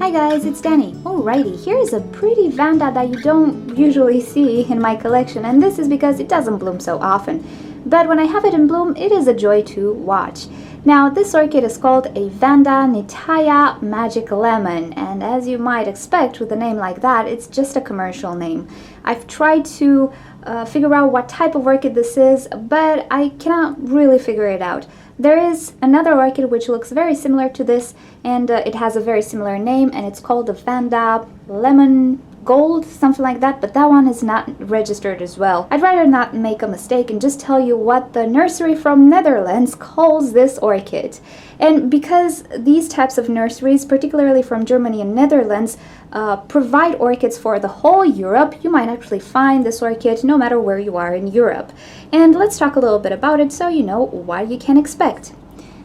Hi guys, it's Danny. Alrighty, here is a pretty Vanda that you don't usually see in my collection, and this is because it doesn't bloom so often. But when I have it in bloom, it is a joy to watch. Now, this orchid is called a Vanda Nitaya Magic Lemon, and as you might expect with a name like that, it's just a commercial name. I've tried to figure out what type of orchid this is, but I cannot really figure it out. There is another orchid which looks very similar to this, and it has a very similar name, and it's called the Vanda Lemon Gold, something like that, but that one is not registered as well. I'd rather not make a mistake and just tell you what the nursery from Netherlands calls this orchid. And because these types of nurseries, particularly from Germany and Netherlands, provide orchids for the whole Europe, you might actually find this orchid no matter where you are in Europe. And let's talk a little bit about it so you know what you can expect.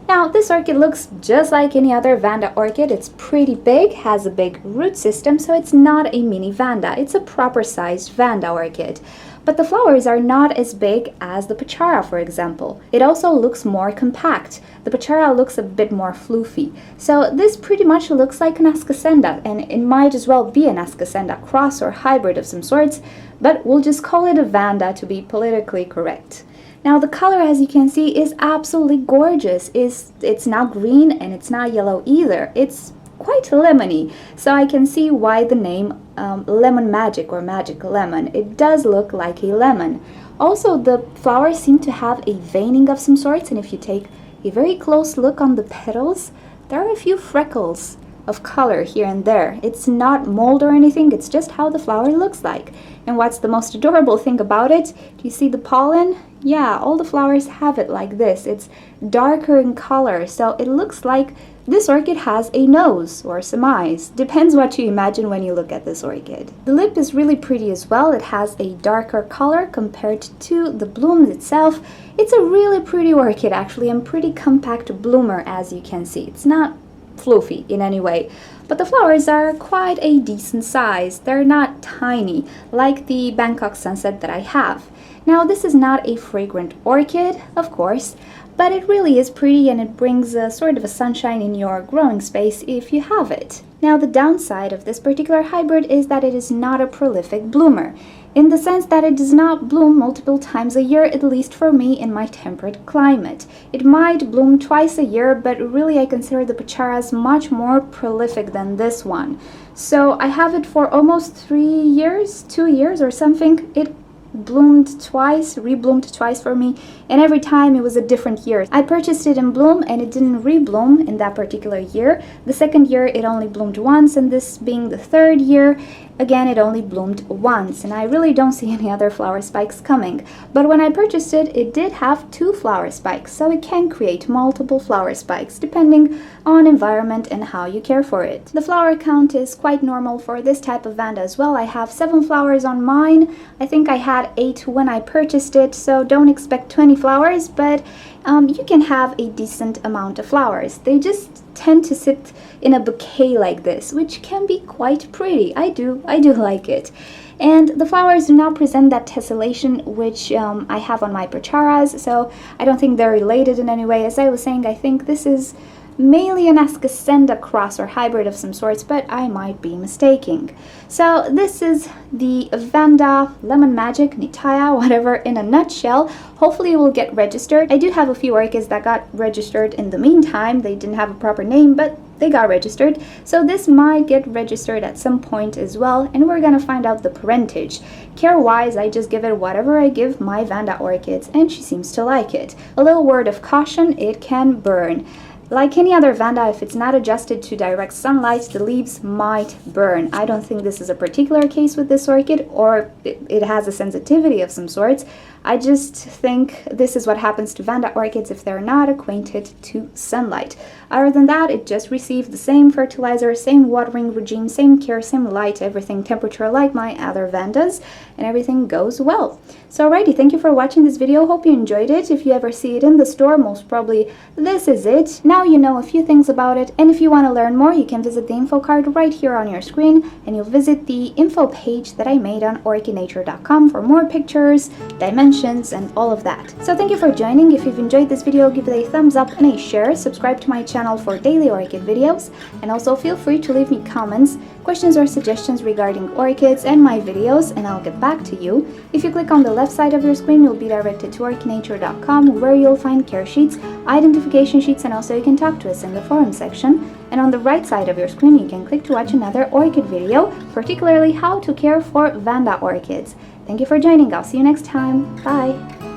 Now, this orchid looks just like any other Vanda orchid. It's pretty big, has a big root system, so it's not a mini Vanda. It's a proper sized Vanda orchid. But the flowers are not as big as the Pachara, for example. It also looks more compact. The Pachara looks a bit more floofy. So this pretty much looks like an Ascocenda, and it might as well be an Ascocenda cross or hybrid of some sorts, but we'll just call it a Vanda to be politically correct. Now, the color, as you can see, is absolutely gorgeous. It's not green and it's not yellow either. It's quite lemony, so I can see why the name Lemon Magic or Magic Lemon. It does look like a lemon. Also, the flowers seem to have a veining of some sorts, and if you take a very close look on the petals, there are a few freckles of color here and there. It's not mold or anything, it's just how the flower looks like. And what's the most adorable thing about it? Do you see the pollen? Yeah, all the flowers have it like this. It's darker in color, so it looks like this orchid has a nose or some eyes. Depends what you imagine when you look at this orchid. The lip is really pretty as well. It has a darker color compared to the bloom itself. It's a really pretty orchid actually, and pretty compact bloomer, as you can see. It's not floofy in any way, but the flowers are quite a decent size. They're not tiny like the Bangkok Sunset that I have. Now, this is not a fragrant orchid, of course, but it really is pretty, and it brings a sort of a sunshine in your growing space if you have it. Now, the downside of this particular hybrid is that it is not a prolific bloomer, in the sense that it does not bloom multiple times a year, at least for me in my temperate climate. It might bloom twice a year, but really I consider the Pacharas much more prolific than this one. So I have it for almost 3 years, 2 years or something. It bloomed twice, rebloomed twice for me, and every time it was a different year. I purchased it in bloom and it didn't rebloom in that particular year. The second year it only bloomed once, and this being the third year, again it only bloomed once, and I really don't see any other flower spikes coming. But when I purchased it, it did have 2 flower spikes, so it can create multiple flower spikes depending on environment and how you care for it. The flower count is quite normal for this type of Vanda as well. I have 7 flowers on mine. I think I had 8 when I purchased it, so don't expect 20 flowers, but you can have a decent amount of flowers. They just tend to sit in a bouquet like this, which can be quite pretty. I do like it. And the flowers do not present that tessellation which I have on my Pacharas, so I don't think they're related in any way. As I was saying, I think this is mainly an Ascocenda cross or hybrid of some sorts, but I might be mistaking. So this is the Vanda Lemon Magic Nitaya, whatever, in a nutshell. Hopefully it will get registered. I do have a few orchids that got registered in the meantime. They didn't have a proper name, but they got registered. So this might get registered at some point as well, and we're gonna find out the parentage. Care-wise, I just give it whatever I give my Vanda orchids, and she seems to like it. A little word of caution, it can burn. Like any other Vanda, if it's not adjusted to direct sunlight, the leaves might burn. I don't think this is a particular case with this orchid, or it has a sensitivity of some sorts. I just think this is what happens to Vanda orchids if they're not acquainted to sunlight. Other than that, it just received the same fertilizer, same watering regime, same care, same light, everything temperature like my other Vandas, and everything goes well. So alrighty, thank you for watching this video. Hope you enjoyed it. If you ever see it in the store, most probably this is it. Now now you know a few things about it, and if you want to learn more, you can visit the info card right here on your screen, and you'll visit the info page that I made on orchidnature.com for more pictures, dimensions, and all of that. So thank you for joining. If you've enjoyed this video, give it a thumbs up and a share, subscribe to my channel for daily orchid videos, and also feel free to leave me comments, questions, or suggestions regarding orchids and my videos, and I'll get back to you. If you click on the left side of your screen, you'll be directed to orchidnature.com, where you'll find care sheets, identification sheets, and also you can talk to us in the forum section. And on the right side of your screen, you can click to watch another orchid video, particularly how to care for Vanda orchids. Thank you for joining. I'll see you next time. Bye!